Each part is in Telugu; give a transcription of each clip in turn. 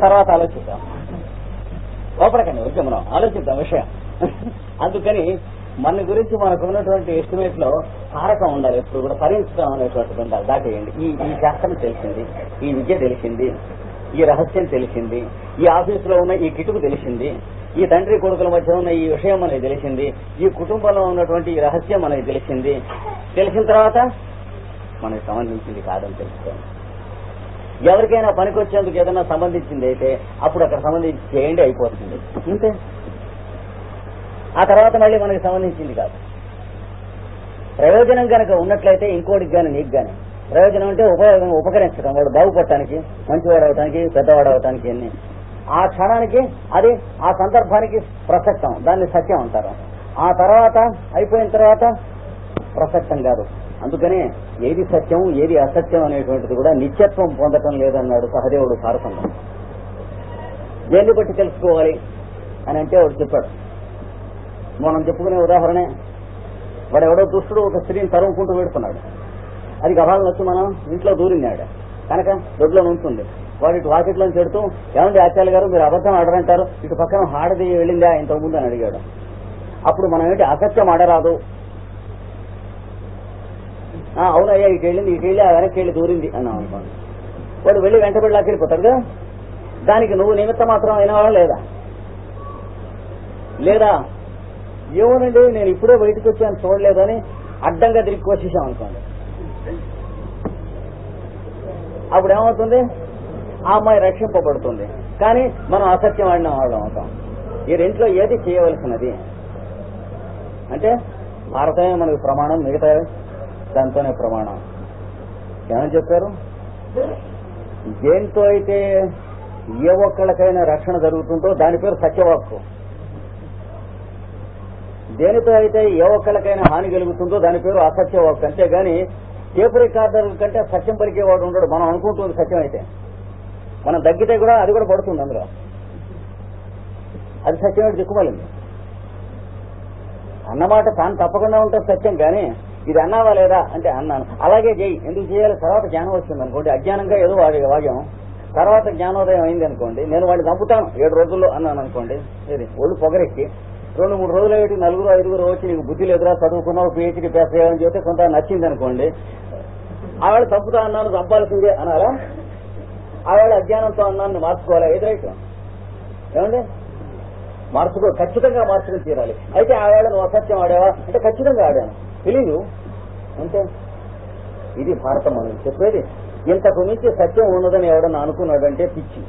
తర్వాత ఆలోచిద్దాం, లోపలికండి వచ్చి మనం ఆలోచిద్దాం విషయం. అందుకని మన గురించి మనకు ఉన్నటువంటి ఎస్టిమేట్ లో కారకం ఉండాలి, ఎప్పుడు కూడా భరించడం అనేటువంటిది ఉండాలి. దాటేయండి, ఈ శాస్త్రం తెలిసింది, ఈ విద్య తెలిసింది, ఈ రహస్యం తెలిసింది, ఈ ఆఫీసులో ఉన్న ఈ కిటుకు తెలిసింది, ఈ తండ్రి కొడుకుల మధ్య ఉన్న ఈ విషయం మనకి తెలిసింది, ఈ కుటుంబంలో ఉన్నటువంటి ఈ రహస్యం మనకి తెలిసింది. తెలిసిన తర్వాత మనకి సంబంధించింది కాదని తెలుసుకోండి. ఎవరికైనా పనికొచ్చేందుకు ఏదైనా సంబంధించింది అయితే అప్పుడు అక్కడ సంబంధించి చేయండి, అయిపోతుంది అంతే. ఆ తర్వాత మళ్ళీ మనకి సంబంధించింది కాదు. ప్రయోజనం కనుక ఉన్నట్లయితే ఇంకోటికి కానీ నీకు కానీ ప్రయోజనం అంటే ఉపకరించడం, వాడు బాగుపడటానికి, మంచివాడు అవటానికి, పెద్దవాడు అవటానికి అన్ని ఆ క్షణానికి అది ఆ సందర్భానికి ప్రసక్తం, దాన్ని సత్యం అంటారు. ఆ తర్వాత అయిపోయిన తర్వాత ప్రసక్తం కాదు. అందుకనే ఏది సత్యం ఏది అసత్యం అనేటువంటిది కూడా నిత్యత్వం పొందటం లేదన్నాడు సహదేవుడు భారతంలో. దేన్ని బట్టి తెలుసుకోవాలి అని అంటే వాడు చెప్పాడు. మనం చెప్పుకునే ఉదాహరణే, వాడెవడో దుష్టుడు ఒక స్త్రీని తరుముకుంటూ పెడుతున్నాడు. అది గభాలను వచ్చి మనం ఇంట్లో దూరినాడు కనుక దొడ్లో ఉంటుంది. వాడు ఇటు వాకిట్లో చెడుతూ, ఏమండి ఆచార్య గారు మీరు అబద్ధం ఆడరంటారు, ఇటు పక్కన ఆడది వెళ్ళిందా ఇంతకుముందు అని అడిగాడు. అప్పుడు మనం ఏంటి అసత్యం ఆడరాదు, అవునయ్యా ఇటు వెళ్ళింది, ఇటు వెళ్ళి ఆ వెనక్కి వెళ్ళి దూరింది అన్నాం అనుకోండి. వాడు వెళ్ళి వెంటబడి లాక్కెళ్ళిపోతాడు కదా. దానికి నువ్వు నిమిత్తం మాత్రం అయినవాడా లేదా ఏమోనండి నేను ఇప్పుడే బయటకు వచ్చాను చూడలేదు అని అడ్డంగా తిరిగి కోసేసాం అనుకోండి. అప్పుడు ఏమవుతుంది, ఆ అమ్మాయి రక్షింపబడుతుంది, కానీ మనం అసత్యం ఆడిన వాళ్ళం అవుతాం. ఈ రెంట్లో ఏది చేయవలసినది అంటే భారతమే మనకు ప్రమాణం, మిగతా దాంతోనే ప్రమాణం. ఏమని చెప్పారు, దేంతో అయితే ఏ ఒక్కళ్ళకైనా రక్షణ జరుగుతుందో దాని పేరు సత్యవాక్కు, దేనితో అయితే ఏ ఒక్కళ్ళకైనా హాని కలుగుతుందో దాని పేరు అసత్యవాక్కు. అంతేగాని టేపు రికార్డర్ కంటే సత్యం పలికేవాడు ఉండడు. మనం అనుకుంటుంది సత్యం అయితే మనం దగ్గితే కూడా అది కూడా పడుతుంది అందులో, అది సత్యం దిక్కుమలింది. అన్నమాట తాను తప్పకుండా ఉంటుంది సత్యం, కానీ ఇది అన్నావా లేదా అంటే అన్నాను, అలాగే చేయి. ఎందుకు చేయాలి, తర్వాత జ్ఞానం వస్తుంది అనుకోండి. అజ్ఞానంగా ఏదో వాగాం, తర్వాత జ్ఞానోదయం అయింది అనుకోండి, నేను వాడిని చంపుతాను 7 రోజుల్లో అన్నాను అనుకోండి. ఇది ఒళ్ళు పొగరెక్కి 2-3 రోజులు అయ్యి 4-5 వచ్చి నీకు బుద్ధి లేదురా, చదువుకున్నావు, పిహెచ్డీ పాస్ అయ్యావని చెప్తే కొంత నచ్చింది అనుకోండి. ఆవిడ చంపుతా అన్నాను, చంపాల్సిందే అనాలా, ఆవిడ అజ్ఞానంతో అన్నాన్ని మార్చుకోవాలా, ఏది రైట్ ఏమండి ఖచ్చితంగా మార్చుకుని తీరాలి. అయితే ఆవిడ నువ్వు అసత్యం ఆడావా అంటే ఖచ్చితంగా ఆడాను, తెలియదు అంటే. ఇది భారతం మనం చెప్పేది. ఇంతకు మించి సత్యం ఉన్నదని ఎవడన్నా అనుకున్నాడంటే పిచ్చి.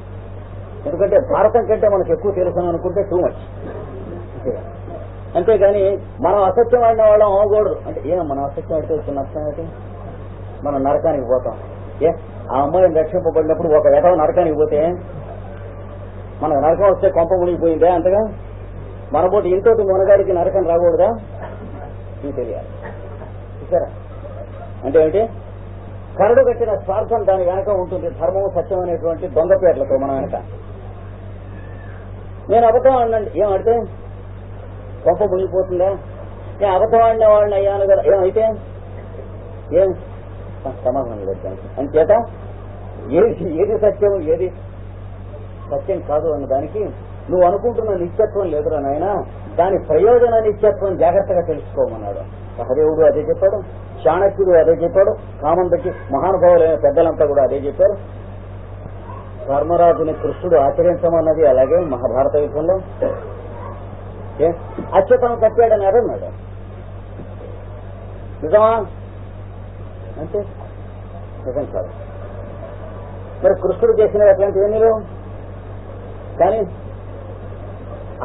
ఎందుకంటే భారతం కంటే మనకు ఎక్కువ తెలుసు అనుకుంటే టూ మచ్. అంతేగాని మనం అసత్యం ఆడిన వాళ్ళం అవ్వకూడదు అంటే మనం అసత్యం ఆడితే వచ్చిన నష్టం ఏంటి, మనం నరకానికి పోతాం. ఆ అమ్మాయిని రక్షింపబడినప్పుడు ఒక ఎటవ నరకానికి పోతే మనకు నరకం వస్తే కొంప మునిగిపోయిందే అంతగా, మన పోటీ ఇంతోటి మునగాడికి నరకం రాకూడదా, ఇది తెలియాలి. చూసారా అంటే ఏంటి, కరడు కట్టిన స్వార్థం దాని వెనక ఉంటుంది. ధర్మము సత్యం అనేటువంటి దొంగ పేర్లతో మనం వెనక. నేను అబద్ధం ఆడినండి, ఏమంటే కొంప మునిగిపోతుందా, నేను అబద్ధం ఆడిన వాళ్ళని అయ్యాను కదా, ఏమైతే ఏం సమాధానం పెట్టాను. అంచేత ఏది సత్యం ఏది సత్యం కాదు అన్న దానికి నువ్వు అనుకుంటున్న నిత్యత్వం లేదురా నాయన, దాని ప్రయోజన నిత్యత్వం జాగ్రత్తగా తెలుసుకోమన్నాడు. సహదేవుడు అదే చెప్పాడు, చాణక్యుడు అదే చెప్పాడు, కామందకి మహానుభావులైన పెద్దలంతా కూడా అదే చెప్పారు. ధర్మరాజుని కృష్ణుడు ఆచరించమన్నది అలాగే మహాభారత యుద్ధంలో. అచ్యుతం తప్పాడని అన్నాడు, నిజమా అంటే నిజం కాదు. మరి కృష్ణుడు చేసిన అట్లాంటివి ఏమీ లేవు, కానీ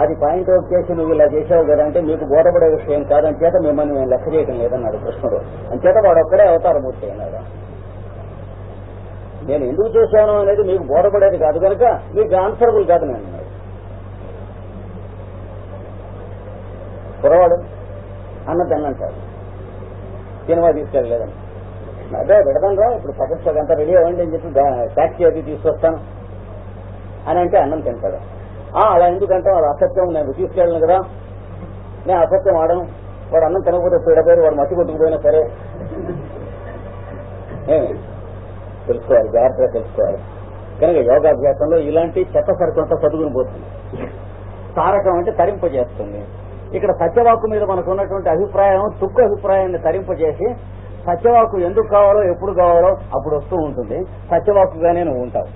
అది పాయింట్ అవుట్ చేసి నువ్వు ఇలా చేసావు కదా అంటే మీకు బోధపడే విషయం కాదని చేత మిమ్మల్ని మేము లెక్క చేయడం లేదన్నాడు కృష్ణుడు. అంచేత వాడు ఒక్కడే అవతారమూర్తి అయినాడు. నేను ఎందుకు చేశాను అనేది మీకు బోధపడేది కాదు కనుక మీకు ఆన్సరబుల్ కాదు నేను అన్నాడు. కురవాడు అన్నదాన్ని అంటాడు, సినిమా తీసుకెళ్ళలేదని. అదే పెడదాను రా, ఇప్పుడు సెకండ్ షోకి అంతా రెడీ అవ్వండి అని చెప్పి ట్యాక్సీ అది తీసుకొస్తాను అని అంటే అన్నం తింటాడు. అలా ఎందుకంటే వాడు అసత్యం నేను తీసుకెళ్ళను కదా, నేను అసత్యం ఆడను, వాడు అన్నం తినకపోతే పీడపోయి వాడు మట్టి కొట్టుకుపోయినా సరే తెలుసుకోవాలి, జాగ్రత్తగా తెలుసుకోవాలి. కనుక యోగాభ్యాసంలో ఇలాంటి చెత్త సరుకుంతా చదువుకుని పోతుంది. తారకం అంటే తరింపజేస్తుంది. ఇక్కడ సత్యవాక్కు మీద మనకు ఉన్నటువంటి అభిప్రాయం తుక్కు అభిప్రాయాన్ని తరింపజేసి సత్యవాక్కు ఎందుకు కావాలో ఎప్పుడు కావాలో అప్పుడు వస్తూ ఉంటుంది. సత్యవాక్కుగానే నువ్వు ఉంటావు.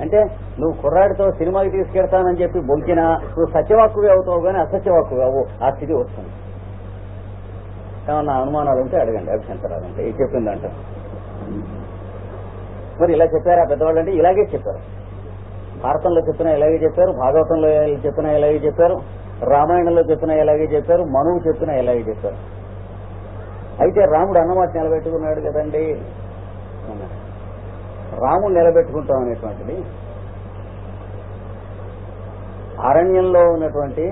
అంటే నువ్వు కుర్రాడితో సినిమాకి తీసుకెళ్తానని చెప్పి బొంకినా నువ్వు సత్యవాక్కువే అవుతావు కానీ అసత్యవాక్కు కావు. ఆ స్థితి వస్తుంది. ఏమన్నా అనుమానాలు ఉంటే అడగండి, అభిశంతరాలు అంటే ఇది చెప్పిందంట. మరి ఇలా చెప్పారా పెద్దవాళ్ళు అంటే ఇలాగే చెప్పారు. భారతంలో చెప్పినా ఇలాగే చెప్పారు, భాగవతంలో చెప్పినా ఇలాగే చెప్పారు, రామాయణంలో చెప్పినా ఇలాగే చెప్పారు, మనువు చెప్పినా ఇలాగే చెప్పారు. అయితే రాముడు అన్నమాట నిలబెట్టుకున్నాడు కదండి. రాముడు నిలబెట్టుకుంటాం అనేటువంటిది అరణ్యంలో ఉన్నటువంటి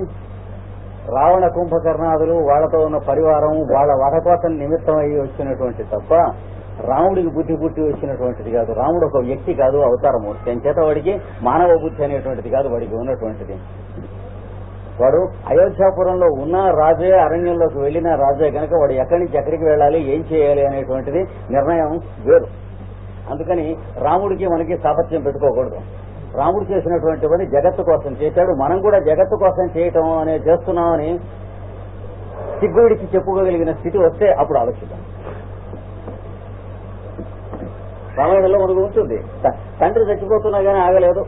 రావణ కుంభకర్ణాదులు వాళ్లతో ఉన్న పరివారం వాళ్ళ వధకోసం నిమిత్తం అయ్యి వచ్చినటువంటి తప్ప రాముడికి బుద్ధి పుట్టి వచ్చినటువంటిది కాదు. రాముడు ఒక వ్యక్తి కాదు, అవతారమూర్తి. అని చేత వాడికి మానవ బుద్ధి అనేటువంటిది కాదు వాడికి ఉన్నటువంటిది. వాడు అయోధ్యాపురంలో ఉన్న రాజే, అరణ్యంలోకి వెళ్లిన రాజే కనుక వాడు ఎక్కడి నుంచి ఎక్కడికి వెళ్ళాలి, ఏం చేయాలి అనేటువంటిది నిర్ణయం వేరు. అందుకని రాముడికి మనకి సాపత్యం పెట్టుకోకూడదు. రాముడు చేసినటువంటి పని జగత్తు కోసం చేశాడు. మనం కూడా జగత్తు కోసం చేయటం అనేది చేస్తున్నామని సిగ్గుడికి చెప్పుకోగలిగిన స్థితి వస్తే అప్పుడు ఆలోచిద్దాం. రామాయణంలో మనకు ఉంటుంది, తండ్రి చచ్చిపోతున్నా కానీ ఆగలేదు,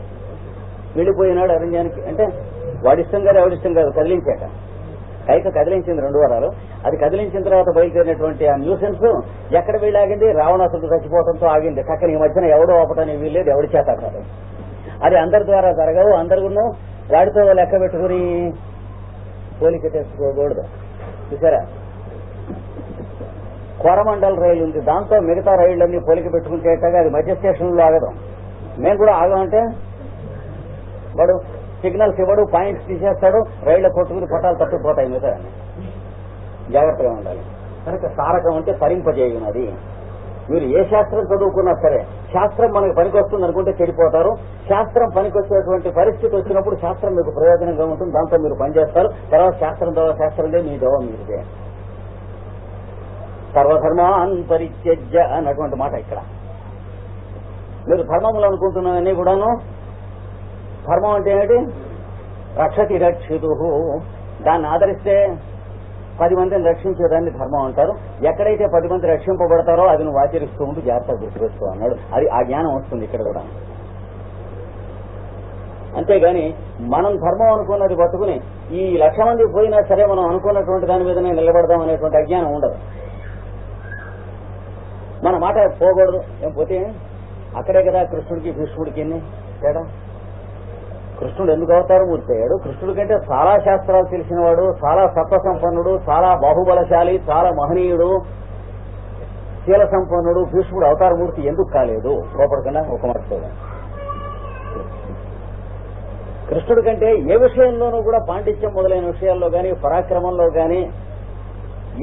వెళ్ళిపోయినాడు అరణ్యానికి. అంటే వాడిష్టం కాదు ఎవరిష్టం కాదు, కదిలించాక కైక కదిలించింది 2 వారాలు. అది కదిలించిన తర్వాత బయలుదేరినటువంటి ఆ న్యూసెన్స్ ఎక్కడ వెళ్ళి ఆగింది? రావణాసుడు చచ్చిపోవడంతో ఆగింది. కక్కని ఈ మధ్యన ఎవడో ఆపటానికి వీల్లేదు, ఎవడి చేత కాదు. అది అందరి ద్వారా జరగవు. అందరికీ వాడితో లెక్క పెట్టుకుని పోలిక తెచ్చుకోకూడదు. చూసారా, కోరమండల్ రైలు ఉంది, దాంతో మిగతా రైళ్లన్నీ పోలిక పెట్టుకుంటేటగా అది మధ్య స్టేషన్లో ఆగదు. మేము కూడా ఆగమంటే వాడు సిగ్నల్స్ ఇవ్వడు, పాయింట్స్ తీసేస్తాడు, రైళ్ల కొట్టుకుని పట్టాలు తప్పిపోతాయి. మిగతా జాగ్రత్తగా ఉండాలి. కనుక సారకం అంటే తరింపజేయున్నది. మీరు ఏ శాస్త్రం చదువుకున్నా సరే శాస్త్రం మనకు పనికొస్తుంది అనుకుంటే చెడిపోతారు. శాస్త్రం పనికొచ్చేటువంటి పరిస్థితి వచ్చినప్పుడు శాస్త్రం మీకు ప్రయోజనంగా ఉంటుంది, దాంతో మీరు పనిచేస్తారు. తర్వాత శాస్త్రందే మీ దోవ మీదే. సర్వధర్మాన్ పరిత్యజ్య అన్నటువంటి మాట ఇక్కడ. మీరు ధర్మములు అనుకుంటున్నాయని కూడాను, ధర్మం అంటే ఏమిటి? రక్షతి రక్షితు. దాన్ని ఆదరిస్తే 10 మందిని రక్షించేదాన్ని ధర్మం అంటారు. ఎక్కడైతే 10 మంది రక్షింపబడతారో అది నువ్వు ఆచరిస్తూ ఉంటూ జాగ్రత్తగా గుర్తుపెట్టుకో అన్నాడు. అది ఆ జ్ఞానం వస్తుంది ఇక్కడ కూడా. అంతేగాని మనం ధర్మం అనుకున్నది పట్టుకుని ఈ 1,00,000 మంది పోయినా సరే మనం అనుకున్నటువంటి దాని మీదనే నిలబడదాం అనేటువంటి అజ్ఞానం ఉండదు. మన మాట పోకూడదు. ఏం పోతే అక్కడే కదా కృష్ణుడికి భీష్ముడికి తేడా. కృష్ణుడు ఎందుకు అవతారం పూర్తయ్యాడు? కృష్ణుడి కంటే చాలా శాస్త్రాలు తెలిసినవాడు, చాలా సత్వసంపన్నుడు, చాలా బాహుబలశాలి, చాలా మహనీయుడు, శీల సంపన్నుడు. భీష్ముడు అవతారమూర్తి ఎందుకు కాలేదు? కోపడకుండా ఒక మాట. కృష్ణుడి కంటే ఏ విషయంలోనూ కూడా పాండిత్యం మొదలైన విషయాల్లో గాని, పరాక్రమంలో గాని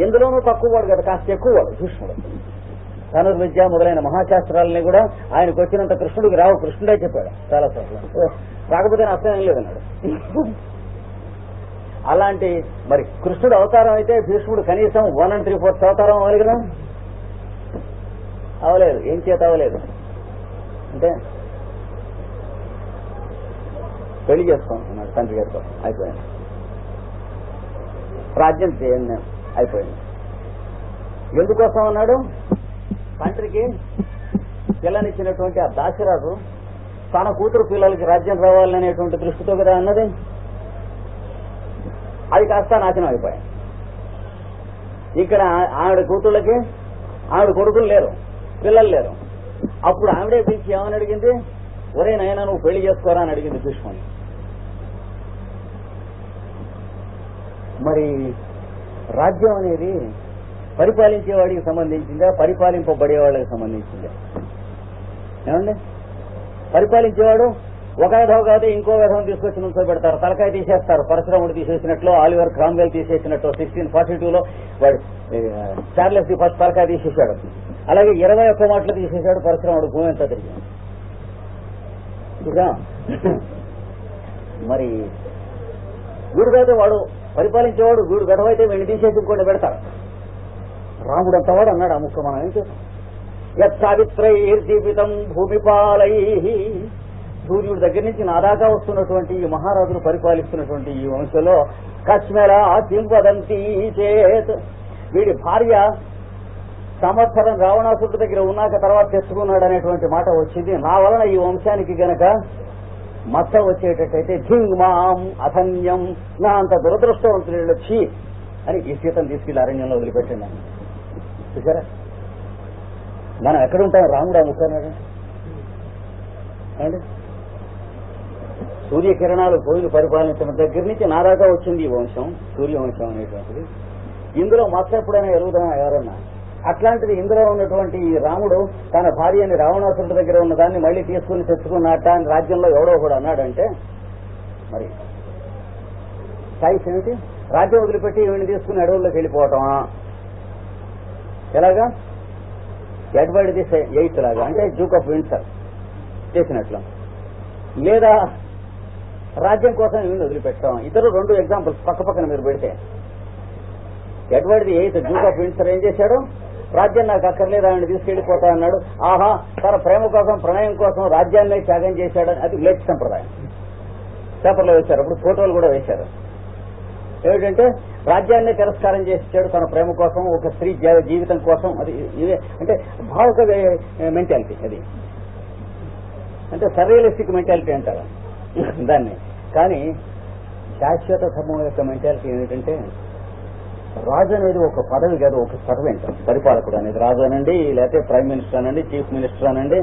ఎందులోనూ తక్కువవాడు కదా, కాస్త ఎక్కువవాడు భీష్ముడు. ధనుర్విద్య మొదలైన మహాశాస్త్రాలని కూడా ఆయనకు వచ్చినంత కృష్ణుడికి రావు. కృష్ణుడే చెప్పాడు చాలా సార్లు, రాకపోతే అర్థం ఏం లేదన్నాడు. అలాంటి మరి కృష్ణుడు అవతారం అయితే భీష్ముడు కనీసం 1 3/4 అవతారం అవ్వాలి కదా, అవలేదు. ఏం చేత అవలేదు అంటే పెళ్లి చేసుకుంటున్నాడు తండ్రి గారితో, అయిపోయింది. రాజ్యం చేయండి, అయిపోయింది. ఎందుకోసం అన్నాడు? తండ్రికి పిల్లనిచ్చినటువంటి ఆ దాశరాజు తన కూతురు పిల్లలకి రాజ్యం రావాలనేటువంటి దృష్టితో కదా అన్నది. అది కాస్త నాశనం అయిపోయాయి. ఇక్కడ ఆవిడ కూతుళ్ళకి ఆవిడ కొడుకులు లేరు, పిల్లలు లేరు. అప్పుడు ఆవిడే పిలిచి ఏమని అడిగింది? ఒరే నాయనా నువ్వు పెళ్లి చేసుకోరా అని అడిగింది భీష్ముని. మరి రాజ్యం అనేది పరిపాలించేవాడికి సంబంధించిందా, పరిపాలింపబడే వాళ్ళకి సంబంధించిందా? ఏమండి, పరిపాలించేవాడు ఒక విధం కాదు ఇంకో విధం తీసుకొచ్చి నుంచో పెడతారు, తలకాయ తీసేస్తారు. పరశురాముడు తీసేసినట్లు, ఆలివర్ క్రామ్వెల్ తీసేసినట్లు 1642లో వాడు చార్లెస్ ది ఫస్ట్ తలకాయ తీసేశాడు. అలాగే 21 మాటలు తీసేశాడు పరశురాముడు, భూమి అంతా తిరిగి. మరి వీడు కాదు వాడు పరిపాలించేవాడు, వీడు గడవైతే వీడిని తీసేసి ఇంకోటి పెడతారు. రాముడు అంతవాడు అన్నాడు. ఆ ముక్క మనం ఏం చేస్తాం? యత్ సావిత్రైర్జీవితం భూమిపాలై సూర్యుడి దగ్గర నుంచి నా దాకా వస్తున్నటువంటి ఈ మహారాజులు పరిపాలిస్తున్నటువంటి ఈ వంశంలో కశ్మీర కింవదంతి చేత్, వీడి భార్య సంవత్సరం రావణాసురుడి దగ్గర ఉన్నాక తర్వాత తెచ్చుకున్నాడు అనేటువంటి మాట వచ్చింది. నా వలన ఈ వంశానికి గనక మచ్చ వచ్చేటట్టయితే ధింగ్మాం అధన్యం, నా అంత దురదృష్టవంతుడు ఛీ అని ఈ సీతను తీసుకెళ్లి అరణ్యంలో వదిలిపెట్టింది. చూసారా, మనం ఎక్కడుంటాం? రాముడు అమ్ముకున్నాడు అండి. సూర్యకిరణాలు పోయిన పరిపాలించిన దగ్గర నుంచి నా దాకా వచ్చింది ఈ వంశం, సూర్యవంశం అనేటువంటిది. ఇందులో మచ్చ ఎప్పుడైనా ఎరుగుదామా ఎవరన్నా? అట్లాంటిది ఇందులో ఉన్నటువంటి ఈ రాముడు తన భార్యని రావణాసురుడి దగ్గర ఉన్న దాన్ని మళ్లీ తీసుకుని తెచ్చుకున్నట్ట అని రాజ్యంలో ఎవడో కూడా అన్నాడంటే మరి సాయిస్ ఏమిటి? రాజ్యం వదిలిపెట్టి ఈవిని తీసుకుని అడవుల్లోకి వెళ్ళిపోవటమా? ఎలాగా? ఎడ్వర్డ్ ది 8th లాగా, అంటే డ్యూక్ ఆఫ్ విండ్సర్ చేసినట్లు, లేదా రాజ్యం కోసం ఈవిని వదిలిపెట్టడం. ఇద్దరు 2 ఎగ్జాంపుల్స్ పక్క పక్కన మీరు పెడితే, Edward the 8th Duke of Windsor ఏం చేశాడు? రాజ్యం నాకు అక్కర్లేదు, ఆయన తీసుకెళ్లిపోతా అన్నాడు. ఆహా, తన ప్రేమ కోసం ప్రణయం కోసం రాజ్యాన్ని త్యాగం చేశాడని అది లేట్ సంప్రదాయం. పేపర్లో వేశారు, అప్పుడు ఫోటోలు కూడా వేశారు. ఏమిటంటే రాజ్యాన్ని తిరస్కారం చేసాడు తన ప్రేమ కోసం, ఒక స్త్రీ జీవితం కోసం. అది ఇదే అంటే భావక మెంటాలిటీ, అది అంటే సర్రియలిస్టిక్ మెంటాలిటీ అంటారు దాన్ని. కానీ శాశ్వత ధర్మం యొక్క మెంటాలిటీ ఏమిటంటే రాజు అనేది ఒక పదవి కాదు, ఒక సర్వెంట్. పరిపాలకుడు అనేది రాజు అనండి, లేకపోతే ప్రైమ్ మినిస్టర్ అనండి, చీఫ్ మినిస్టర్ అనండి,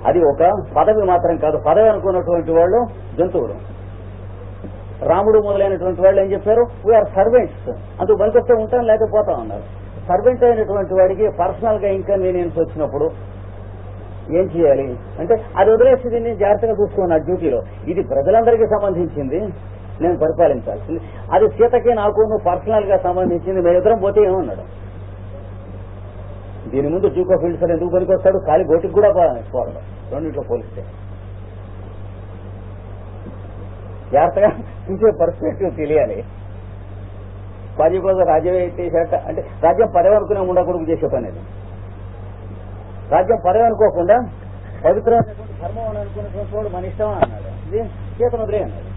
అది ఒక పదవి మాత్రం కాదు. పదవి అనుకున్నటువంటి వాళ్ళు జంతువులు. రాముడు మొదలైనటువంటి వాళ్ళు ఏం చెప్పారు? వీఆర్ సర్వెంట్స్, అందుకు బలికొస్తే ఉంటాం లేకపోతా ఉన్నారు. సర్వెంట్ అయినటువంటి వాడికి పర్సనల్ గా ఇన్కన్వీనియన్స్ వచ్చినప్పుడు ఏం చేయాలి అంటే అది వదిలేసి దీన్ని జాగ్రత్తగా చూసుకున్నాడు డ్యూటీలో. ఇది ప్రజలందరికీ సంబంధించింది, నేను పరిపాలించాల్సింది. అది సీతకి నాకు పర్సనల్ గా సంబంధించింది, మేమిద్దరం పోతే ఏమన్నాడు? దీని ముందు డ్యూక్ ఆఫ్ విండ్సర్ ఎందుకు పనికొస్తాడు? ఖాళీ గోటికి కూడా పోవడం, రెండింటిలో పోలిస్తే. జాగ్రత్తగా చూసే పర్స్పెక్టివ్ తెలియాలి. పది కోసం రాజ్యం ఎత్తేసేట అంటే రాజ్యం పదవి అనుకునే ఉండకూడదు చేసే పని. అది రాజ్యం పదవి అనుకోకుండా పవిత్రమైనటువంటి ధర్మం అని అనుకున్నటువంటి వాడు మన ఇష్టం అన్నాడు. ఇది చేతను వదిలే అన్నాడు.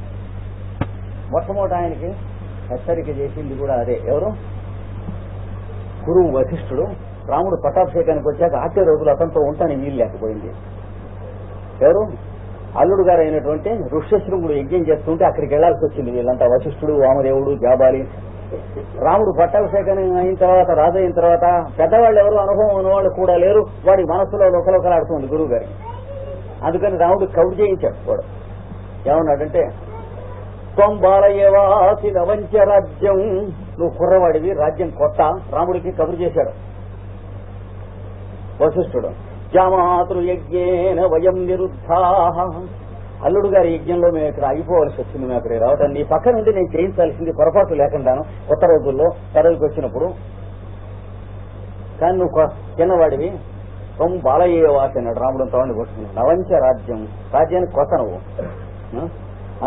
మొట్టమొదటి ఆయనకి హెచ్చరిక చేసింది కూడా అదే. ఎవరు? గురువు వశిష్ఠుడు. రాముడు పట్టాభిషేకానికి వచ్చాక ఆచే రోజులు అతనితో ఉంటాను వీలు లేకపోయింది. ఎవరు? అల్లుడు గారు అయినటువంటి ఋష్యశృంగుడు యజ్ఞం చేస్తుంటే అక్కడికి వెళ్లాల్సి వచ్చింది వీళ్ళంతా, వశిష్ఠుడు, వామదేవుడు, జాబాలి. రాముడు పట్టాభిషేకం అయిన తర్వాత, రాజు అయిన తర్వాత పెద్దవాళ్ళు ఎవరు అనుభవం ఉన్నవాళ్ళు కూడా లేరు. వాడి మనసులో ఒకలొకలాడుతుంది గురువు గారికి. అందుకని రాముడు కౌడు చేయించాడు. వాడు ఏమన్నాడంటే, త్వం బాలయేవాసి నవంచ రాజ్యం, నువ్వు కుర్రవాడివి, రాజ్యం కొత్త. రాముడికి కబురు చేశాడు వశిష్ఠుడు. జామాతృ యజ్ఞేన వయం నిరుద్ధా, అల్లుడు గారి యజ్ఞంలో మేము ఇక్కడ ఆగిపోవలసి వచ్చింది, మేము అక్కడికి రావటాన్ని. నీ పక్క నుండి నేను చేయించాల్సింది పొరపాటు లేకుండాను కొత్త రోజుల్లో పదవికి వచ్చినప్పుడు. కానీ నువ్వు చిన్నవాడివి, త్వం బాలయేవాసి అన్నాడు రాముడు. తోండి కొట్టుకున్నాడు. నవంచ రాజ్యం, రాజ్యానికి కొత్త నువ్వు.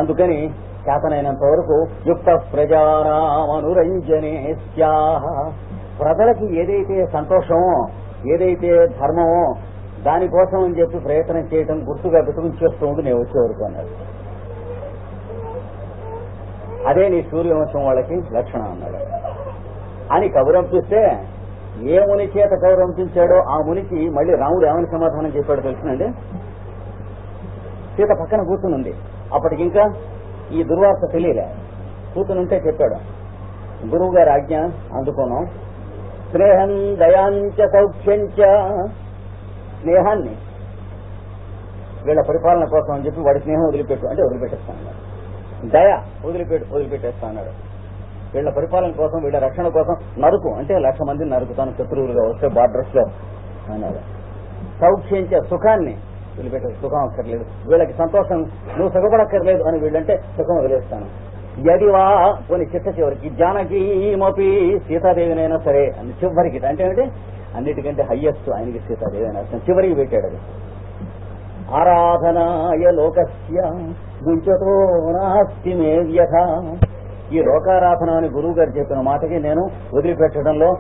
అందుకని చేతనైనంత వరకు యుక్త ప్రజానామనురంజనే స్యాహ, ప్రజలకి ఏదైతే సంతోషమో, ఏదైతే ధర్మమో దానికోసం అని చెప్పి ప్రయత్నం చేయటం గుర్తుగా పెట్టుకుని చేస్తూ ఉండి నేను వచ్చే వరకు అన్నాడు. అదే నీ సూర్యవంశం వాళ్ళకి లక్షణం అన్నాడు అని కబురంపిస్తే, ఏ ముని చేత కబురంపించాడో ఆ మునికి మళ్ళీ రాముడు ఏమని సమాధానం చెప్పాడో తెలుసునండి. సీత పక్కన కూర్చునుంది. అప్పటికింకా ఈ దుర్వార్త తెలియలే. కూతునుంటే చెప్పాడు, గురువు గారి ఆజ్ఞ అందుకున్నాం. స్నేహం దయాంచ సౌఖ్యంచ, స్నేహాన్ని వీళ్ళ పరిపాలన కోసం అని చెప్పి వాడి స్నేహం వదిలిపెట్టు అంటే వదిలిపెట్టేస్తా అన్నాడు. దయ వదిలిపెట్టేస్తా అన్నాడు. వీళ్ళ పరిపాలన కోసం, వీళ్ళ రక్షణ కోసం నరుకు అంటే 1,00,000 మందిని నరుకుతాను శత్రువులుగా వస్తే బార్డర్స్ లో అన్నాడు. సౌఖ్యంచ, సుఖాన్ని వదిలిపెట్టే, సుఖం అక్కర్లేదు, వీళ్ళకి సంతోషం, నువ్వు సుఖపడక్కర్లేదు అని వీళ్ళంటే సుఖం వదిలేస్తాను. యదివా కొన్ని చివరికి జానకీమపి, సీతాదేవినైనా సరే అని చివరికి, అంటే ఏంటంటే అన్నిటికంటే హయ్యెస్ట్ ఆయనకి సీతాదేవి అని అర్థం. చివరికి పెట్టాడు అది. ఆరాధనాయ లోకస్య గుంచతో నాస్తి మే వ్యథ, ఈ లోకారాధన అని గురువు గారు చెప్పిన మాటకి నేను వదిలిపెట్టడంలో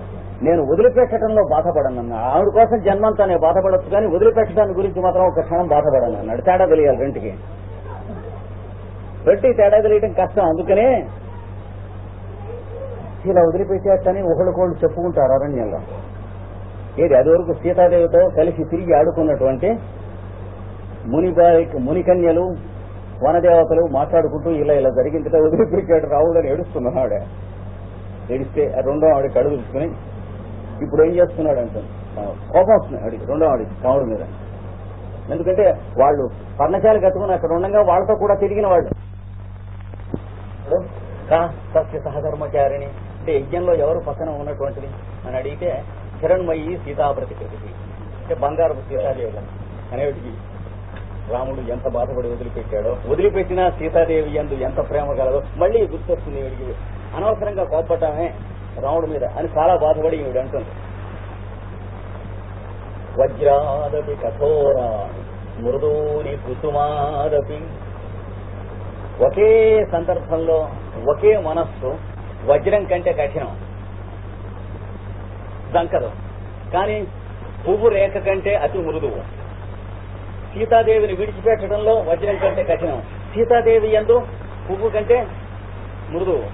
నేను వదిలిపెట్టడంలో బాధపడను. ఆవిడ కోసం జన్మంతా నేను బాధపడచ్చు, కానీ వదిలిపెట్టడాన్ని గురించి మాత్రం ఒక క్షణం బాధపడను అన్నాడు. తేడా తెలియాలి రెంటికి. తేడా తెలియటం కష్టం. అందుకనే ఇలా వదిలిపెట్టేటని ఒకళ్ళకోళ్ళు చెప్పుకుంటారు అరణ్యంలో. ఏది అది వరకు సీతాదేవితో కలిసి తిరిగి ఆడుకున్నటువంటి మునికన్యలు వనదేవతలు మాట్లాడుకుంటూ ఇలా ఇలా జరిగిందిట, వదిలిపెట్టాడు రావుడని ఏడుస్తున్నాడు. ఆవిడ ఏడిస్తే రెండో ఆవిడ కడుగు తీసుకుని ఇప్పుడు ఏం చేస్తున్నాడు అంటే కోపం వస్తుంది ఆవిడికి, రెండో ఆవిడికి రాముడి మీద. ఎందుకంటే వాళ్ళు పర్ణశాల కట్టుకుని అక్కడ ఉండగా వాళ్ళతో కూడా తిరిగిన వాళ్ళు. సత్య సహధర్మచారిణి అంటే యజ్ఞంలో ఎవరు పక్కన ఉన్నటువంటిది అని అడిగితే కిరణ్మయి సీతాప్రతికృతి అంటే బంగారపు సీతాదేవి అనేటికి రాముడు ఎంత బాధపడి వదిలిపెట్టాడో, వదిలిపెట్టినా సీతాదేవి యందు ఎంత ప్రేమ కలదో మళ్ళీ గుర్తొస్తుంది ఈవిడికి. అనవసరంగా కోపపడ్డామే రాముడి మీద అని చాలా బాధపడి ఈవిడ అంటుంది. వజ్రాదపి కఠోరా మృదూని కుసుమాదపి. ఒకే సందర్భంలో ఒకే మనస్సు వజ్రం కంటే కఠినం, దంకదు. కానీ పువ్వు రేఖ కంటే అతి మృదువు. సీతాదేవిని విడిచిపెట్టడంలో వజ్రం కంటే కఠినం, సీతాదేవి యందు పువ్వు కంటే మృదువు.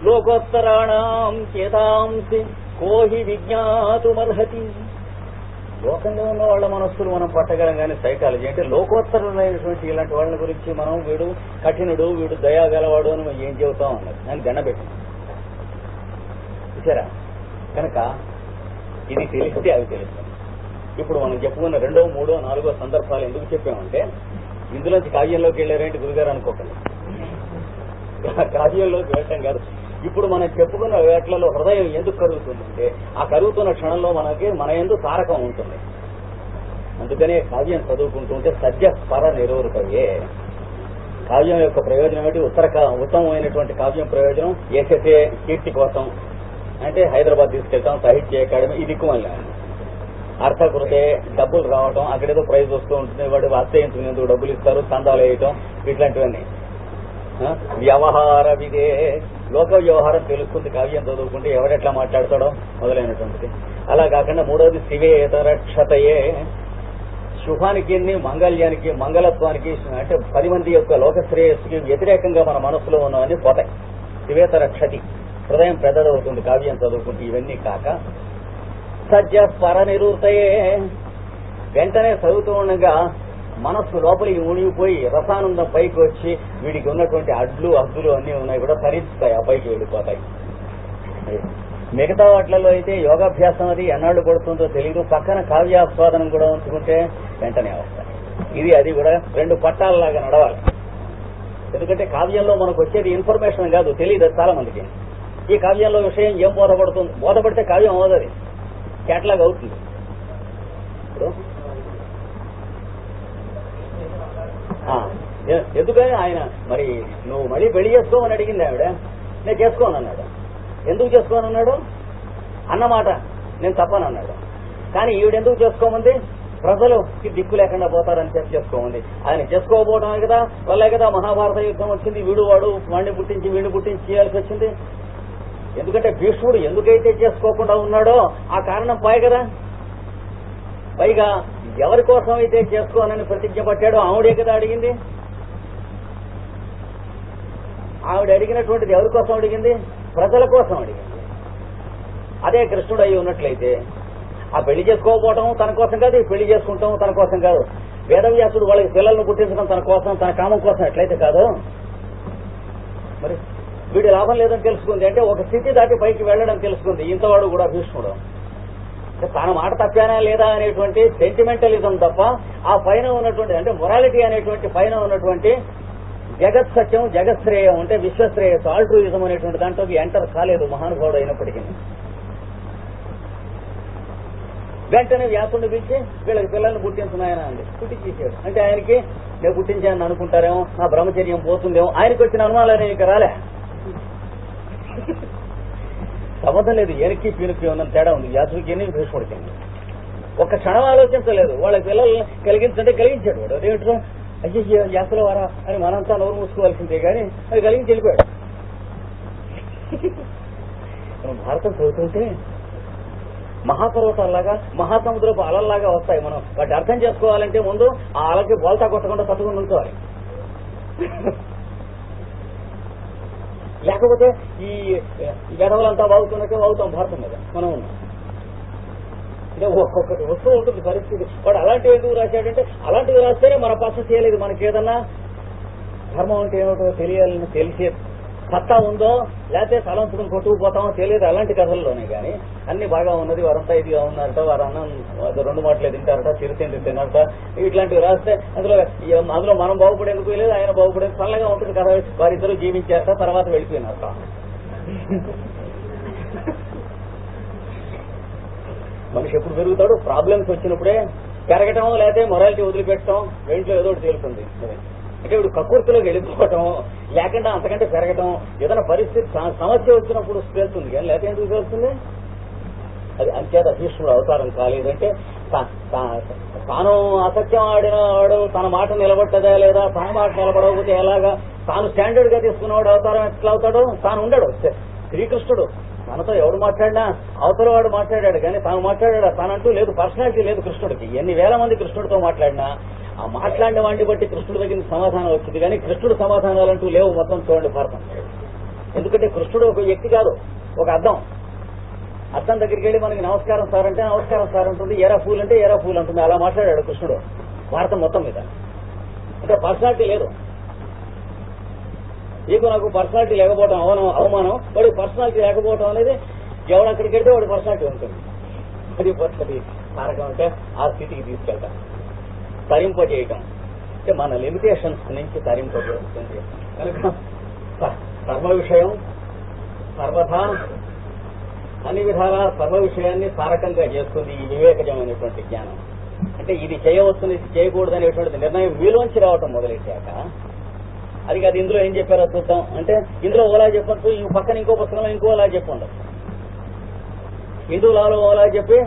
లోకోత్తరాణం చేతాంసి కోహి విజ్ఞాతుమర్హతి. లోకంలో ఉన్న వాళ్ళ మనస్సులు మనం పట్టగలం, కానీ సైకాలజీ అంటే లోకోత్తరులైనటువంటి ఇలాంటి వాళ్ళ గురించి మనం వీడు కఠినుడు, వీడు దయాగలవాడు అని మనం ఏం చెబుతాం అన్నది నేను దండబెట్టిన చూసారా. కనుక ఇది తెలిస్తే అవి తెలుస్తాం. ఇప్పుడు మనం చెప్పుకున్న 2, 3, 4 సందర్భాలు ఎందుకు చెప్పామంటే ఇందులోంచి కావ్యంలోకి వెళ్ళారేంటి గురుగారు అనుకోకండి. కావ్యంలోకి వెళ్ళటం కాదు. ఇప్పుడు మనం చెప్పుకున్న వేట్లలో హృదయం ఎందుకు కరుగుతుందంటే ఆ కరుగుతున్న క్షణంలో మన యందు తారకం ఉంటుంది. అందుకనే కావ్యం చదువుకుంటుంటే సద్య స్పర నిరోధకయే. కావ్యం యొక్క ప్రయోజనం ఏంటి? ఉత్తమమైనటువంటి కావ్యం ప్రయోజనం ఏసే కీర్తి కోసం అంటే హైదరాబాద్ తీసుకెళ్తాం, సాహిత్య అకాడమీ ఇది దిక్కుమల్లా. అర్థకృతే డబ్బులు రావటం, అక్కడేదో ప్రైజ్ వస్తూ ఉంటుంది, వాడు అత్యయించుకునేందుకు డబ్బులు ఇస్తారు, చందాలు వేయటం, ఇట్లాంటివన్నీ. వ్యవహార విదే లోక వ్యవహారం తెలుస్తుంది కావ్యం చదువుకుంటే, ఎవరెట్లా మాట్లాడతాడో మొదలైనటువంటిది. అలా కాకుండా మూడవది శివేతరక్షతయే. శుభానికి మంగళ్యానికి మంగళత్వానికి అంటే 10 మంది యొక్క లోక శ్రేయస్సుకి వ్యతిరేకంగా మన మనసులో ఉన్నవన్నీ పోతాయి. శివేతరక్షతి హృదయం పెద్దదవుతుంది కావ్యం చదువుకుంటే. ఇవన్నీ కాక సజ్జ స్వర నిరూతయే. వెంటనే చదువుతూ ఉండగా మనస్సు లోపలికి మునిగిపోయి రసానందం పైకి వచ్చి వీడికి ఉన్నటువంటి అడ్లు హద్దులు అన్నీ ఉన్నాయి కూడా తరిస్తాయి, ఆ పైకి వెళ్ళిపోతాయి. మిగతా వాటిలలో అయితే యోగాభ్యాసం అది ఎన్నాళ్ళు పడుతుందో తెలియదు, పక్కన కావ్యాస్వాదనం కూడా ఉంచుకుంటే వెంటనే వస్తాయి. ఇది అది కూడా 2 పట్టాలలాగా నడవాలి. ఎందుకంటే కావ్యంలో మనకు వచ్చేది ఇన్ఫర్మేషన్ కాదు, తెలియదు చాలా మందికి. ఈ కావ్యంలో విషయం ఏం బోధపడుతుంది, బోధపడితే కావ్యం అవదది కేటలాగ్ అవుతుంది. ఇప్పుడు ఎందుకని ఆయన మరి నువ్వు మళ్ళీ పెళ్లి చేసుకోమని అడిగింది ఆవిడ. నేను చేసుకోను అన్నాడు. ఎందుకు చేసుకోను అన్నాడు అన్నమాట నేను తప్పను అన్నాడు. కానీ ఈవిడెందుకు చేసుకోమంది? ప్రజలుకి దిక్కు లేకుండా పోతారని చెప్పి చేసుకోమంది. ఆయన చేసుకోకపోవడమే కదా వల్లే కదా మహాభారత యుద్ధం వచ్చింది. వాడు వాడిని పుట్టించి వీడిని పుట్టించి చేయాల్సి వచ్చింది. ఎందుకంటే భీష్ముడు ఎందుకైతే చేసుకోకుండా ఉన్నాడో ఆ కారణం పాయ్ కదా. పైగా ఎవరి కోసం అయితే చేసుకోనని ప్రతిజ్ఞ పట్టాడో ఆవిడే కదా అడిగింది. ఆవిడ అడిగినటువంటిది ఎవరి కోసం అడిగింది? ప్రజల కోసం అడిగింది. అదే కృష్ణుడు అయి ఉన్నట్లయితే ఆ పెళ్లి చేసుకోకపోవటం తన కోసం కాదు, ఈ పెళ్లి చేసుకుంటాం తన కోసం కాదు. వేదవ్యాసుడు వాళ్ళకి పిల్లలను పుట్టించడం తన కోసం, తన కామం కోసం ఎట్లయితే కాదు, మరి వీడి లాభం లేదని తెలుసుకుంది. అంటే ఒక స్థితి దాటి పైకి వెళ్లడం తెలుసుకుంది. ఇంతవాడు కూడా భీష్ముడు తన మాట తప్పానా లేదా అనేటువంటి సెంటిమెంటలిజం తప్ప ఆ పైన ఉన్నటువంటి అంటే మొరాలిటీ అనేటువంటి పైన ఉన్నటువంటి జగత్ సత్యం, జగత్శ్రేయం అంటే విశ్వశ్రేయస్, ఆల్ట్రూయిజం అనేటువంటి దాంట్లోకి ఎంటర్ కాలేదు మహానుభావుడు అయినప్పటికీ. వెంటనే వ్యాసుడిని పిలిచి వీళ్ళకి పిల్లల్ని పుట్టించున్నాయన అంది. పుట్టించేసాడు. అంటే ఆయనకి నేను పుట్టించానని అనుకుంటారేమో, నా బ్రహ్మచర్యం పోతుందేమో, ఆయనకి వచ్చిన అనుమానాలు ఇక రాలే. సంబంధం లేదు. ఏనికి పీనుకి ఉన్నంత తేడా ఉంది వ్యాసుడికి, భీష్ముడికి. ఒక్క క్షణం ఆలోచించలేదు. వాళ్ళకి పిల్లల్ని కలిగించంటే కలిగించాడు వాడు. అదేమిటో అయ్యో వ్యాసుల వారా అని మనంతా నోరు మూసుకోవాల్సిందే కానీ అది కలిగించి వెళ్ళిపోయాడు. మనం భారతం చదువుతుంటే మహాపర్వతాల్లాగా మహాసముద్రపు అలల్లాగా వస్తాయి. మనం వాటి అర్థం చేసుకోవాలంటే ముందు ఆ అలకి బోల్తా కొట్టకుండా తట్టుకుని ఉంచుకోవాలి. లేకపోతే ఈ గడవలంతా బాగుతున్నట్టే బాగుతాం భారతం మీద మనం ఉన్నాం. అంటే ఒక్కొక్కటి వస్తూ ఉంటుంది పరిస్థితి. వాడు అలాంటివి ఎందుకు రాశాడంటే అలాంటివి రాస్తేనే మన పచ్చ చేయలేదు. మనకి ఏదన్నా ధర్మం అంటే ఏమిటో తెలియాలని తెలిసే సత్తా ఉందో లేకపోతే తలంచుకుని కొట్టుకుపోతామో తెలియదు అలాంటి కథల్లోనే. కానీ అన్ని బాగా ఉన్నది, వారంతా ఇదిగా ఉన్నారట, వారు అన్నం 2 మాటలే తింటారట, చిరుతిండి తిన్నారట, ఇట్లాంటివి రాస్తే అందులో మనం బాగుపడేందుకు లేదు, ఆయన బాగుపడేందుకు చల్లగా ఉంటుంది కదా. వారిద్దరూ జీవించారట, తర్వాత వెళ్ళిపోయినారట. మనిషి ఎప్పుడు పెరుగుతాడు? ప్రాబ్లమ్స్ వచ్చినప్పుడే పెరగటం, లేకపోతే మొరాలిటీ వదిలిపెట్టడం, రెంట్లో ఏదో ఒకటి తేలుతుంది. అంటే ఇప్పుడు కక్కుర్తిలోకి వెళ్ళిపోవటం, లేకుండా అంతకంటే పెరగటం, ఏదైనా పరిస్థితి సమస్య వచ్చినప్పుడు పేలుతుంది. కానీ లేకపోతే ఎందుకు పేలుతుంది? అది అంచేత భీష్ముడు అవతారం కాలేదంటే తాను అసత్యం ఆడిన వాడు తన మాట నిలబట్టదా లేదా, తన మాట నిలబడకపోతే ఎలాగా, తాను స్టాండర్డ్ గా తీసుకున్నవాడు అవతారం ఎట్లా అవుతాడు? తాను ఉండడు. శ్రీకృష్ణుడు తనతో ఎవడు మాట్లాడినా అవతల వాడు మాట్లాడాడు, కానీ తాను మాట్లాడాడు. తానంటూ లేదు, పర్సనాలిటీ లేదు కృష్ణుడికి. ఎన్ని వేల మంది కృష్ణుడితో మాట్లాడినా ఆ మాట్లాడిన వాడిని బట్టి కృష్ణుడి దగ్గర సమాధానం వచ్చింది, కానీ కృష్ణుడు సమాధానాలంటూ లేవు. మొత్తం చూడండి భారతం. ఎందుకంటే కృష్ణుడు ఒక వ్యక్తి కాదు, ఒక అద్దం. అద్దం దగ్గరికి వెళ్ళి మనకి నమస్కారం సార్ అంటే నమస్కారం సార్ ఉంటుంది, ఎరా ఫూల్ అంటే ఎరా ఫూల్ ఉంటుంది. అలా మాట్లాడాడు కృష్ణుడు భారతం మొత్తం మీద. అంటే పర్సనాలిటీ లేదు. నీకు నాకు పర్సనాలిటీ లేకపోవడం అవమానం, వాడి పర్సనాలిటీ లేకపోవడం అనేది ఎవడు అక్కడికి వెళ్తే వాడి పర్సనాలిటీ ఉంటుంది. అది పద్ధతి కారకం అంటే ఆ స్థితికి తీసుకెళ్తాం, తరింపజేయటం. అంటే మన లిమిటేషన్స్ నుంచి తరింపజేస్తుంది. కనుక సర్వ విషయం సర్వథా అన్ని విధాల సర్వ విషయాన్ని తారకంగా చేస్తుంది ఈ వివేకజమైనటువంటి జ్ఞానం. అంటే ఇది చేయవచ్చుని ఇది చేయకూడదు అనేటువంటిది నిర్ణయం మీలోంచి రావటం మొదలెట్టాక అది కాదు. ఇందులో ఏం చెప్పారో చూద్దాం. అంటే ఇందులో ఓలా చెప్పచ్చు, ఈ పక్కన ఇంకో పుస్తకంలో ఇంకో ఓలా చెప్పి ఉండదు. హిందూ లాలో ఓలా చెప్పి,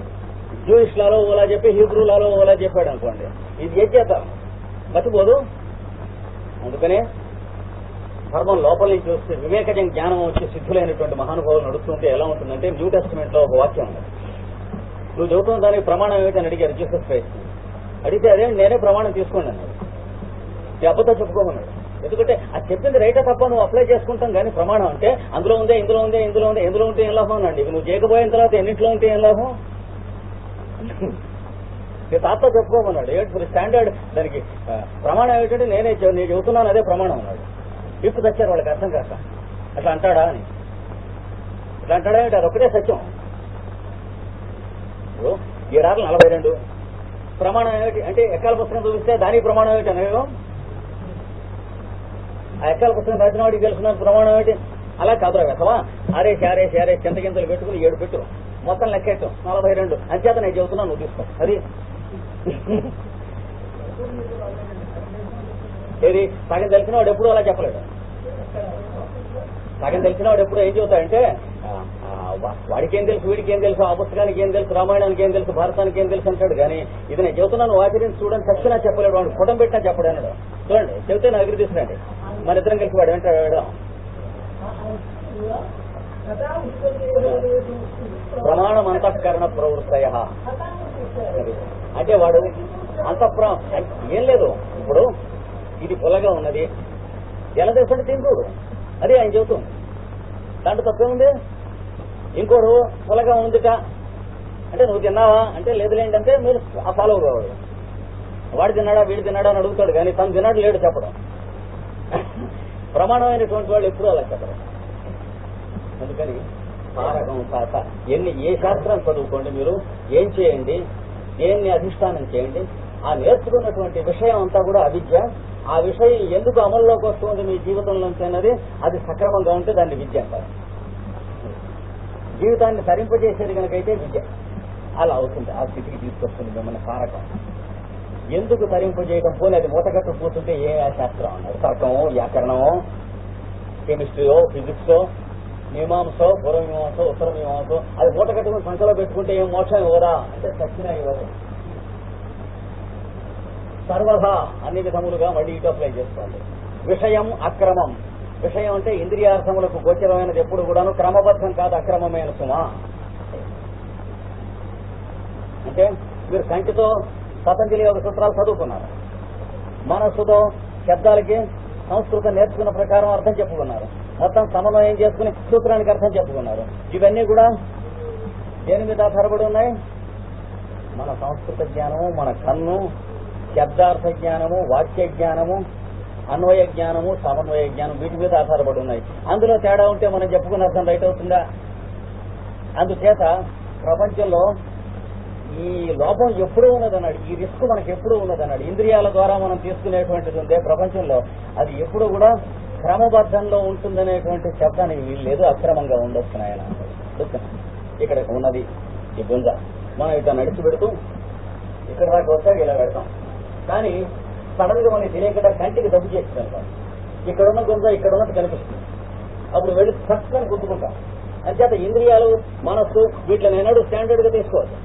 జూయిష్ లాలో ఓలా చెప్పి, హీబ్రూ లాలో ఓలా చెప్పాడు అనుకోండి, ఇది ఏం చేద్దాం మర్చిపోదు. అందుకనే ధర్మం లోపల నుంచి వస్తే వివేకజం జ్ఞానం వచ్చి సిద్ధులైనటువంటి మహానుభావులు నడుస్తుంటే ఎలా ఉంటుందంటే, న్యూ టెస్టిమెంట్ లో ఒక వాక్యం ఉంది. నువ్వు చదువుతున్న దానికి ప్రమాణం ఏమిటని అడిగారు జీసస్ క్రైస్ట్. అడిగితే అదే నేనే ప్రమాణం తీసుకోండి అన్నాడు. ఈ అబద్ధం చెప్పుకోమన్నాడు. ఎందుకంటే అది చెప్పింది రైటే తప్ప నువ్వు అప్లై చేసుకుంటాం. కానీ ప్రమాణం అంటే అందులో ఉందే ఇందులో ఉందే ఇందులో ఉందే ఎందులో ఉంటే ఏం లాభం అనండి. నువ్వు చేయకపోయిన తర్వాత ఎన్నింటిలో ఉంటే ఏం లాభం? తాత చెప్పుకోమన్నాడు. ఏంటి స్టాండర్డ్ దానికి ప్రమాణం ఏమిటంటే నేను చెబుతున్నాను అదే ప్రమాణం అన్నాడు. ఇప్పుడు తెచ్చారు వాళ్ళకి అర్థం కాక అట్లా అంటాడా అని. అట్లా అంటాడా ఏంటి? అది ఒకటే సత్యం. 7:42 ప్రమాణం ఏమిటి అంటే ఎక్కాల పుస్తకం చూపిస్తే దానికి ప్రమాణం ఏమిటి అనేవి ఆ ఎక్కాల పుస్తకం రాసిన వాడికి తెలుసుకున్న ప్రమాణం ఏమిటి? అలా కాదురా వెతవా ఆరేసి చింతగింతలు పెట్టుకుని 7 పెట్టు మొత్తం లెక్కెట్టు 42 అంచేత నేను చెబుతున్నా నువ్వు తీసుకో. అది ఏది సగం తెలిసిన వాడు ఎప్పుడు అలా చెప్పలేడు. సగం తెలిసిన వాడు ఎప్పుడు ఏం చెబుతాడంటే వాడికి ఏం తెలుసు, వీడికి ఏం తెలుసు, ఆ పుస్తకానికి ఏం తెలుసు, రామాయణానికి ఏం తెలుసు, భారతానికి ఏం తెలుసు అంటాడు. కానీ ఇది నేను చెబుతున్నాను ఆచరించి చూడండి చచ్చినా చెప్పలేడు. వాడు కుటం పెట్టినా చెప్పడు అన్నాడు. చూడండి చెబితే నా దగ్గర తీసుకురండి, మన ఇద్దరం కలిసి వాడు వెంటాడు. ప్రమాణం అంతఃకరణ ప్రవృత్తయ అంటే వాడు ఏం లేదు. ఇప్పుడు ఇది పొలగా ఉన్నది, ఎలా తెలుసంటే తింటూడు, అదే ఆయన చెబుతుంది. దాంట్లో తప్పేముంది? ఇంకోడు పొలగా ఉందిట అంటే నువ్వు తిన్నావా అంటే లేదులేండి అంటే మీరు ఆ ఫాలో కావాలి. వాడు తిన్నాడా వీడు తిన్నాడా అని అడుగుతాడు, కానీ తను తిన్నాడు లేడు చెప్పడం. ప్రమాణమైనటువంటి వాళ్ళు ఎప్పుడూ అలా చెప్పడం. అందుకని తారకం శాఖ ఏ శాస్త్రం చదువుకోండి, మీరు ఏం చేయండి, దేన్ని అధిష్టానం చేయండి, ఆ నేర్చుకున్నటువంటి విషయం అంతా కూడా అవిద్య. ఆ విషయం ఎందుకు అమల్లోకి వస్తుంది మీ జీవితంలోంచి అన్నది అది సక్రమంగా ఉంటే దాన్ని విద్య అంటారు. జీవితాన్ని తరింపజేసేది కనుకైతే విద్య అలా అవుతుంది, ఆ స్థితికి తీసుకొస్తుంది మిమ్మల్ని తారకం. ఎందుకు తరింపజేయడం? పోనీ అది మూటగట్టు పోతుంటే ఏ శాస్త్రం అన్నారు? తర్కమో, వ్యాకరణమో, కెమిస్ట్రీయో, ఫిజిక్సో, మీమాంసో, పూర్వమీమాంసో, ఉత్తర మీమాంసో అది మూటగట్టుకుని సంఖ్యలో పెట్టుకుంటే ఏం మోక్షం ఇవ్వరా అంటే సచ్చినా ఇవ్వదు. సర్వదా అన్ని విధములుగా మళ్ళీ ఇటు అప్లై చేసుకోండి. విషయం అక్రమం. విషయం అంటే ఇంద్రియార్థములకు గోచరమైనది ఎప్పుడు కూడాను క్రమబద్ధం కాదు, అక్రమమైన సుమా. అంటే మీరు కంటితో పతంజలి యోగ సూత్రాలు చదువుకున్నారు, మనస్సుతో శబ్దాలకి సంస్కృతం నేర్చుకున్న ప్రకారం అర్థం చెప్పుకున్నారు, మొత్తం సమన్వయం చేసుకుని సూత్రానికి అర్థం చెప్పుకున్నారు. ఇవన్నీ కూడా దేని మీద ఆధారపడి ఉన్నాయి? మన సంస్కృత జ్ఞానము, మన కన్ను, శబ్దార్థ జ్ఞానము, వాక్య జ్ఞానము, అన్వయ జ్ఞానము, సమన్వయ జ్ఞానం, వీటి మీద ఆధారపడి ఉన్నాయి. అందులో తేడా ఉంటే మనం చెప్పుకున్న అర్థం రైట్ అవుతుందా? అందుచేత ప్రపంచంలో ఈ లోపం ఎప్పుడూ ఉన్నదన్నాడు, ఈ రిస్క్ మనకి ఎప్పుడూ ఉన్నదన్నాడు. ఇంద్రియాల ద్వారా మనం తీసుకునేటువంటిది ఉందే ప్రపంచంలో, అది ఎప్పుడు కూడా క్రమబద్ధంలో ఉంటుందనేటువంటి శబ్దానికి వీల్లేదు, అక్రమంగా ఉండొచ్చు ఆయన. ఇక్కడ ఉన్నది ఈ గుంజ, మనం ఇట్లా నడిచి పెడుతూ ఇక్కడ దాకా వచ్చాక ఇలా పెడతాం. కానీ సడన్ గా మనకి తెలియకుండా కంటికి దబ్బు చేస్తున్నాం, ఇక్కడున్న గుంజ ఇక్కడ ఉన్నట్టు కనిపిస్తుంది, అప్పుడు వెళ్ళి చక్కని గుర్తుకుంటాం. అంచేత ఇంద్రియాలు, మనస్సు వీటిని ఏనాడు స్టాండర్డ్ గా తీసుకోవచ్చు.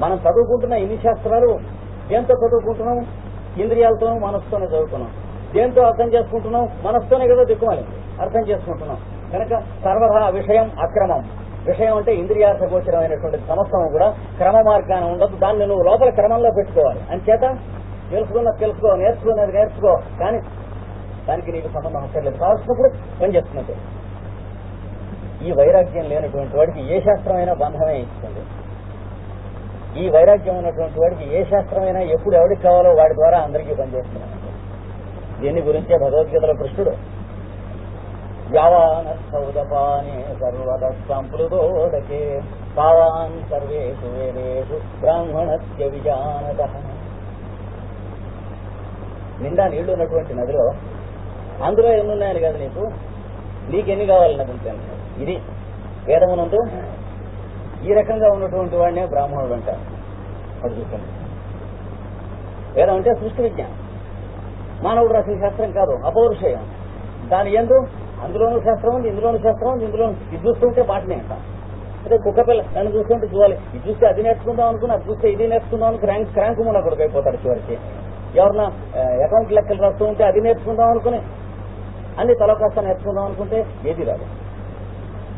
మనం చదువుకుంటున్న ఇన్ని శాస్త్రాలు దేంతో చదువుకుంటున్నాం? ఇంద్రియాలతోనూ మనస్సుతోనే చదువుకున్నాం. దేంతో అర్థం చేసుకుంటున్నాం? మనస్సుతోనే కదా దిక్కుమాలి అర్థం చేసుకుంటున్నాం. కనుక సర్వదా విషయం అక్రమం. విషయం అంటే ఇంద్రియార్థ గోచరమైనటువంటి సమస్తం కూడా క్రమ మార్గాన్ని ఉండదు, దాన్ని నువ్వు లోపల క్రమంలో పెట్టుకోవాలి. అంచేత తెలుసుకో, నేర్చుకునేది నేర్చుకో, కానీ దానికి నీకు సంబంధం అక్కర్లేదు, కావాల్సినప్పుడు పనిచేస్తున్నట్టు. ఈ వైరాగ్యం లేనటువంటి వాడికి ఏ శాస్త్రమైనా బంధమే ఇస్తుంది. ఈ వైరాగ్యం ఉన్నటువంటి వాడికి ఏ శాస్త్రమైనా ఎప్పుడు ఎవరికి కావాలో వాడి ద్వారా అందరికీ పనిచేస్తున్నాడు. దీని గురించే భగవద్గీతలో కృష్ణుడు యావానౌదపానే సర్వద సంప్లుతోదకే పావాన్ సర్వేషు వేదేషు బ్రాహ్మణస్య విజానతః. నిండా నీళ్లు ఉన్నటువంటి నదిలో అందులో ఎన్నున్నాయని కదా నీకెన్ని కావాలన్నది ఉంటాను. ఇది వేదమునందు ఈ రకంగా ఉన్నటువంటి వాడినే బ్రాహ్మణుడు అంటారు. అది చూడండి, వేదం అంటే సృష్టి విజ్ఞానం, మానవుడు రాసిన శాస్త్రం కాదు, అపౌరుషయం. దాని యందు అందులోనూ శాస్త్రం ఉంది, ఇందులోనూ శాస్త్రం ఉంది, ఇందులో ఇది చూస్తుంటే బాటనే అంటాం. అదే కుక్కపిల్ల నన్ను చూస్తుంటే చూడాలి, ఇది చూస్తే అది నేర్చుకుందాం అనుకుని, అది చూస్తే ఇది నేర్చుకుందాం అనుకుని క్రాంకు మన కొడుకు అయిపోతాడు చివరికి. ఎవరన్నా అకౌంట్ లెక్కలు రాస్తూ ఉంటే అది నేర్చుకుందాం అనుకుని, అన్ని తలకాస్త నేర్చుకుందాం అనుకుంటే ఏది రాదు.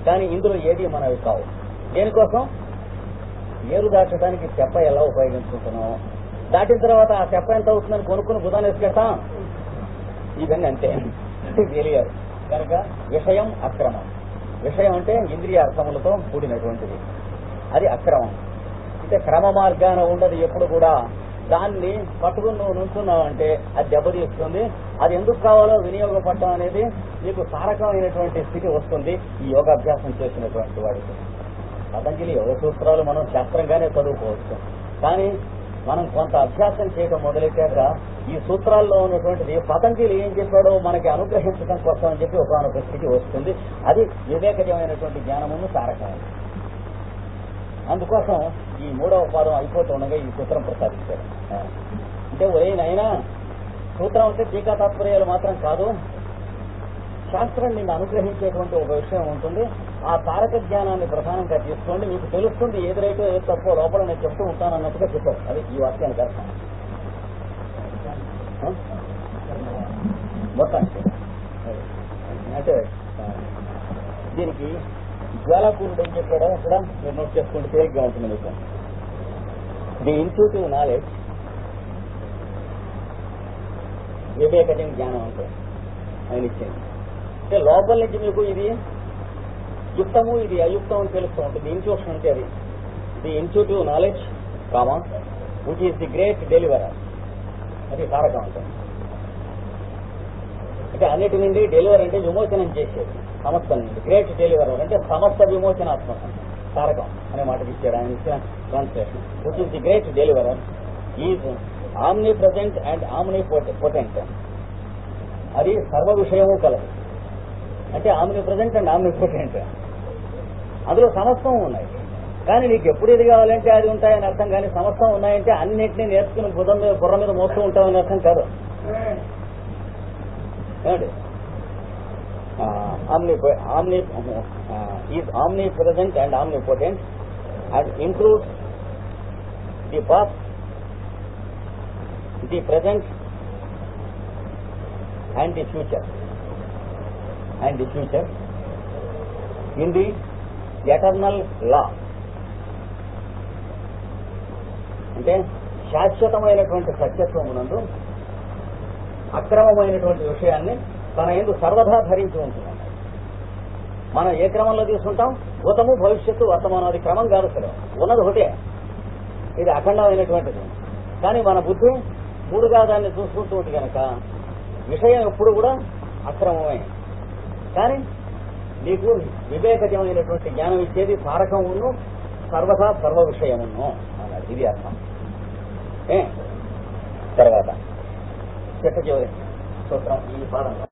కానీ ఇందులో ఏది మనవి కావు. దేనికోసం? ఏరు దాటడానికి చెప్ప ఎలా ఉపయోగించుకుంటున్నాం, దాటిన తర్వాత ఆ చెప్ప ఎంత అవుతుందని కొనుక్కుని బుధాన్ని వేసుకెడతాం. ఇవన్నీ అంతే తెలియదు. కనుక విషయం అక్రమం. విషయం అంటే ఇంద్రియ అర్థములతో కూడినటువంటిది, అది అక్రమం. అంటే క్రమ మార్గాన ఉండదు ఎప్పుడు కూడా. దాన్ని పట్టుకుని నువ్వు నుంచున్నావంటే అది దెబ్బతీస్తుంది. అది ఎందుకు కావాలో వినియోగపడటం అనేది నీకు తారకమైనటువంటి స్థితి వస్తుంది ఈ యోగాభ్యాసం చేసినటువంటి వాడికి. పతంజలి యోగ సూత్రాలు మనం శాస్త్రంగానే చదువుకోవచ్చు, కానీ మనం కొంత అభ్యాసం చేయడం మొదలెట్టాక ఈ సూత్రాల్లో ఉన్నటువంటిది పతంజలి ఏం చెప్పాడో మనకి అనుగ్రహించడం కోసం అని చెప్పి ఒక స్థితి వస్తుంది. అది వివేకజమైనటువంటి జ్ఞానమును తారకమైనది. అందుకోసం ఈ 3వ పాదం అయిపోతుండగా ఈ సూత్రం ప్రసాదించాడు. అంటే ఒరేనైనా సూత్రం అంటే టీకా తాత్పర్యాలు మాత్రం కాదు, శాస్త్రం నిన్ను అనుగ్రహించేటువంటి ఒక విషయం ఉంటుంది. ఆ తారక జ్ఞానాన్ని ప్రధానంగా తీసుకోండి, మీకు తెలుస్తుంది ఏది రైటో ఏది తప్పో లోపల నేను చెప్తూ ఉంటాను అన్నట్టుగా చెప్పారు. అది ఈ వాక్యానికి అర్థం. మొత్తానికి అంటే దీనికి జ్వాలాపూరుడు ఏం చెప్పాడో అక్కడ మీరు నోట్ చేసుకుంటే తేలిగ్గా ఉంటుంది మీకు. ది ఇన్ట్యూటివ్ నాలెడ్జ్, వివేకజం జ్ఞానం అంటే ఆయన ఇచ్చింది. అంటే లోపల నుంచి మీకు ఇది యుక్తము ఇది అయుక్తం అని తెలుస్తూ ఉంటుంది. ఇన్ట్యూషన్ అంటే అది the intuitive knowledge comma which is the great deliverer. అది తారకం ఉంటుంది. అంటే అన్నిటి నుండి డెలివర్ అంటే విమోచనం చేసేది సమస్త నుండి. గ్రేట్ డెలివరర్ అంటే సమస్త విమోచనాత్మకం తారకం అనే మాటకి ఇచ్చాడు ఆయన ఇచ్చిన translation. Which is the great deliverer is omni present and omni potent. అది సర్వ విషయము కలదు. అంటే omni present and omni potent, అందులో సమస్తం ఉన్నాయి. కానీ నీకు ఎప్పుడు ఇది కావాలంటే అది ఉంటాయని అర్థం. కానీ సమస్తం ఉన్నాయంటే అన్నింటినీ నేర్చుకుని బుర్ర మీద మోస్తూ ఉంటామని అర్థం కాదు. ఏమండి, is omni present and omni potent and includes the past, the present and the future in the eternal law. అంటే శాశ్వతమైనటువంటి సత్యత్వమునందు అక్రమమైనటువంటి విషయాన్ని తన యందు సర్వదా ధరించి ఉంటుంది. మనం ఏ క్రమంలో తీసుకుంటాం? భూతము, భవిష్యత్తు, వర్తమానాది క్రమం కాదు. అసలు ఉన్నది ఒకటే, ఇది అఖండమైనటువంటిది. కానీ మన బుద్ధి మూడుగా దాన్ని చూసుకుంటూ ఉంటుంది కనుక విషయం ఎప్పుడు కూడా అక్రమమే. కానీ నీకు వివేకజమైనటువంటి జ్ఞానం ఇచ్చేది తారకమును, సర్వదా సర్వ విషయమును అన్నాడు. ఇది అర్థం. తర్వాత చిట్ట చివరి సూత్రం ఈ పాదంలో